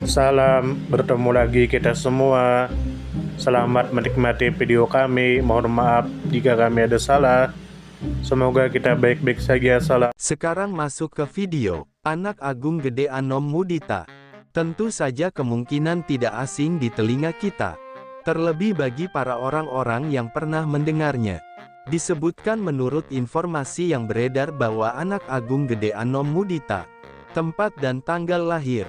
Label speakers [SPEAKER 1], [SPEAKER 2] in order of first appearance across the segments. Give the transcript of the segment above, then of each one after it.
[SPEAKER 1] Salam, bertemu lagi kita semua. Selamat menikmati video kami. Mohon maaf jika kami ada salah. Semoga kita baik-baik saja. Salam.
[SPEAKER 2] Sekarang masuk ke video. Anak Agung Gede Anom Mudita. Tentu saja kemungkinan tidak asing di telinga kita. Terlebih bagi para orang-orang yang pernah mendengarnya. Disebutkan menurut informasi yang beredar bahwa Anak Agung Gede Anom Mudita, tempat dan tanggal lahir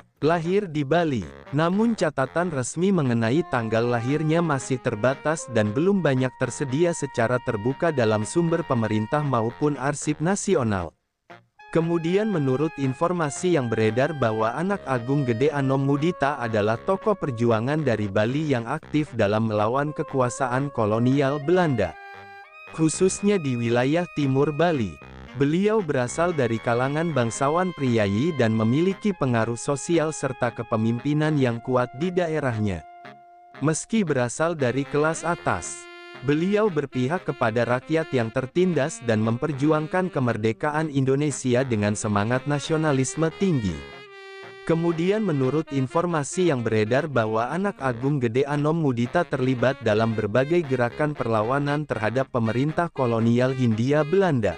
[SPEAKER 2] di Bali. Namun catatan resmi mengenai tanggal lahirnya masih terbatas dan belum banyak tersedia secara terbuka dalam sumber pemerintah maupun arsip nasional. Kemudian menurut informasi yang beredar bahwa Anak Agung Gede Anom Mudita adalah tokoh perjuangan dari Bali yang aktif dalam melawan kekuasaan kolonial Belanda, khususnya di wilayah timur Bali. Beliau berasal dari kalangan bangsawan priayi dan memiliki pengaruh sosial serta kepemimpinan yang kuat di daerahnya. Meski berasal dari kelas atas, beliau berpihak kepada rakyat yang tertindas dan memperjuangkan kemerdekaan Indonesia dengan semangat nasionalisme tinggi. Kemudian menurut informasi yang beredar bahwa Anak Agung Gede Anom Mudita terlibat dalam berbagai gerakan perlawanan terhadap pemerintah kolonial Hindia Belanda,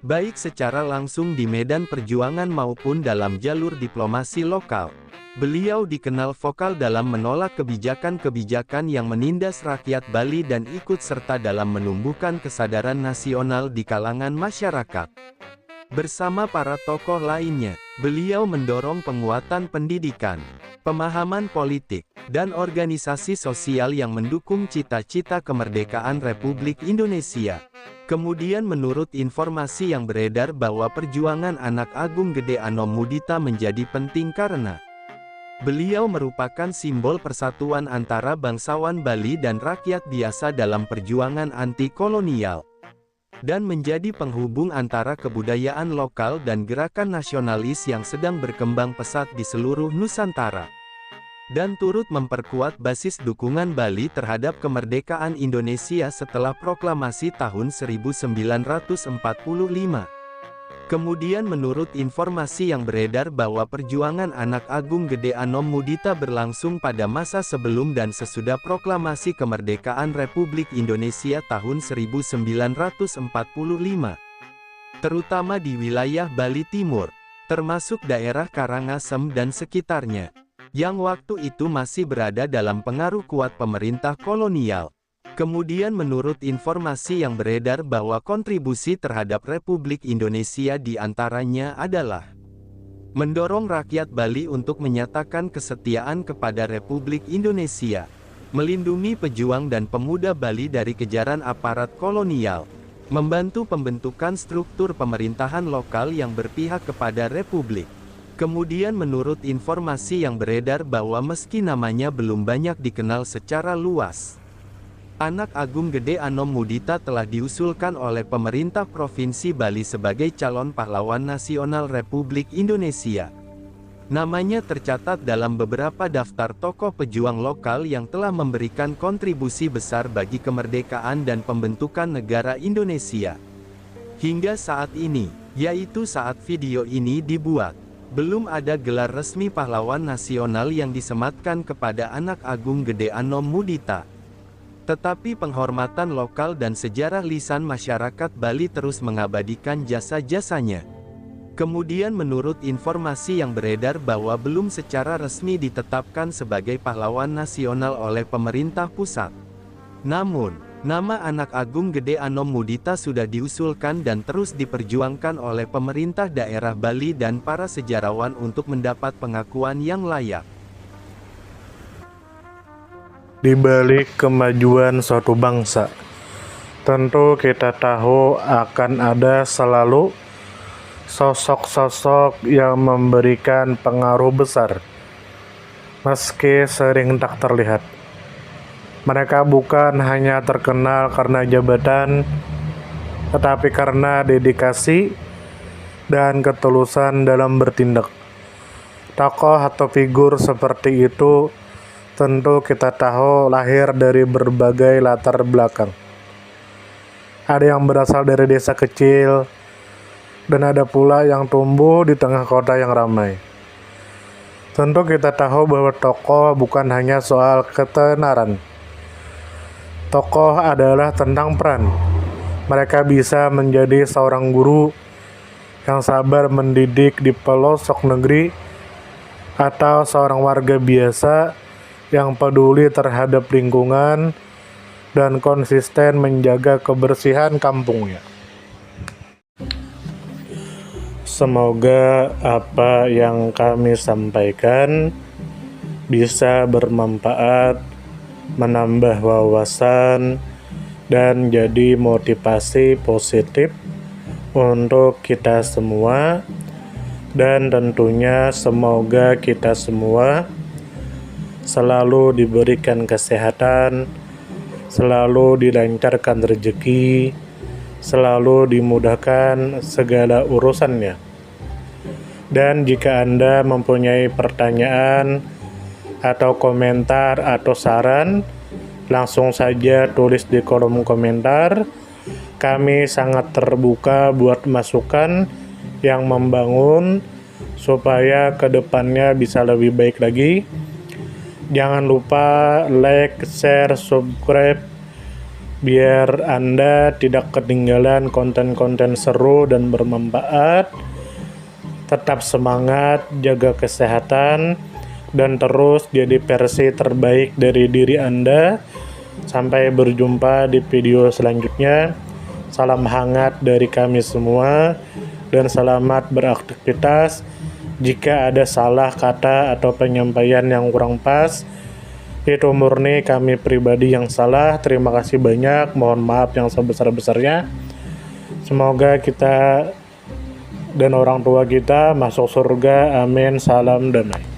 [SPEAKER 2] baik secara langsung di medan perjuangan maupun dalam jalur diplomasi lokal. Beliau dikenal vokal dalam menolak kebijakan-kebijakan yang menindas rakyat Bali dan ikut serta dalam menumbuhkan kesadaran nasional di kalangan masyarakat. Bersama para tokoh lainnya, beliau mendorong penguatan pendidikan, pemahaman politik, dan organisasi sosial yang mendukung cita-cita kemerdekaan Republik Indonesia. Kemudian menurut informasi yang beredar bahwa perjuangan Anak Agung Gede Anom Mudita menjadi penting karena beliau merupakan simbol persatuan antara bangsawan Bali dan rakyat biasa dalam perjuangan anti-kolonial, dan menjadi penghubung antara kebudayaan lokal dan gerakan nasionalis yang sedang berkembang pesat di seluruh Nusantara, dan turut memperkuat basis dukungan Bali terhadap kemerdekaan Indonesia setelah proklamasi tahun 1945. Kemudian menurut informasi yang beredar bahwa perjuangan Anak Agung Gede Anom Mudita berlangsung pada masa sebelum dan sesudah proklamasi kemerdekaan Republik Indonesia tahun 1945, terutama di wilayah Bali Timur, termasuk daerah Karangasem dan sekitarnya, yang waktu itu masih berada dalam pengaruh kuat pemerintah kolonial. Kemudian menurut informasi yang beredar bahwa kontribusi terhadap Republik Indonesia diantaranya adalah mendorong rakyat Bali untuk menyatakan kesetiaan kepada Republik Indonesia, melindungi pejuang dan pemuda Bali dari kejaran aparat kolonial, membantu pembentukan struktur pemerintahan lokal yang berpihak kepada Republik. Kemudian menurut informasi yang beredar bahwa meski namanya belum banyak dikenal secara luas, Anak Agung Gede Anom Mudita telah diusulkan oleh pemerintah Provinsi Bali sebagai calon pahlawan nasional Republik Indonesia. Namanya tercatat dalam beberapa daftar tokoh pejuang lokal yang telah memberikan kontribusi besar bagi kemerdekaan dan pembentukan negara Indonesia. Hingga saat ini, yaitu saat video ini dibuat, belum ada gelar resmi pahlawan nasional yang disematkan kepada Anak Agung Gede Anom Mudita. Tetapi penghormatan lokal dan sejarah lisan masyarakat Bali terus mengabadikan jasa-jasanya. Kemudian menurut informasi yang beredar bahwa belum secara resmi ditetapkan sebagai pahlawan nasional oleh pemerintah pusat. Namun, nama Anak Agung Gede Anom Mudita sudah diusulkan dan terus diperjuangkan oleh pemerintah daerah Bali dan para sejarawan untuk mendapat pengakuan yang layak.
[SPEAKER 1] Di balik kemajuan suatu bangsa, tentu kita tahu akan ada selalu sosok-sosok yang memberikan pengaruh besar, meski sering tak terlihat. Mereka bukan hanya terkenal karena jabatan, tetapi karena dedikasi dan ketulusan dalam bertindak. Tokoh atau figur seperti itu tentu kita tahu lahir dari berbagai latar belakang. Ada yang berasal dari desa kecil, dan ada pula yang tumbuh di tengah kota yang ramai. Tentu kita tahu bahwa tokoh bukan hanya soal ketenaran. Tokoh adalah tentang peran. Mereka bisa menjadi seorang guru yang sabar mendidik di pelosok negeri, atau seorang warga biasa yang peduli terhadap lingkungan dan konsisten menjaga kebersihan kampungnya. Semoga apa yang kami sampaikan bisa bermanfaat, menambah wawasan, dan jadi motivasi positif untuk kita semua. Dan tentunya semoga kita semua selalu diberikan kesehatan, selalu dilancarkan rezeki, selalu dimudahkan segala urusannya. Dan jika Anda mempunyai pertanyaan atau komentar atau saran, langsung saja tulis di kolom komentar. Kami sangat terbuka buat masukan yang membangun supaya kedepannya bisa lebih baik lagi. Jangan lupa like, share, subscribe biar Anda tidak ketinggalan konten-konten seru dan bermanfaat. Tetap semangat, jaga kesehatan, dan terus jadi versi terbaik dari diri Anda. Sampai berjumpa di video selanjutnya. Salam hangat dari kami semua, dan selamat beraktivitas. Jika ada salah kata atau penyampaian yang kurang pas, itu murni kami pribadi yang salah. Terima kasih banyak, mohon maaf yang sebesar-besarnya. Semoga kita dan orang tua kita masuk surga, amin, salam damai.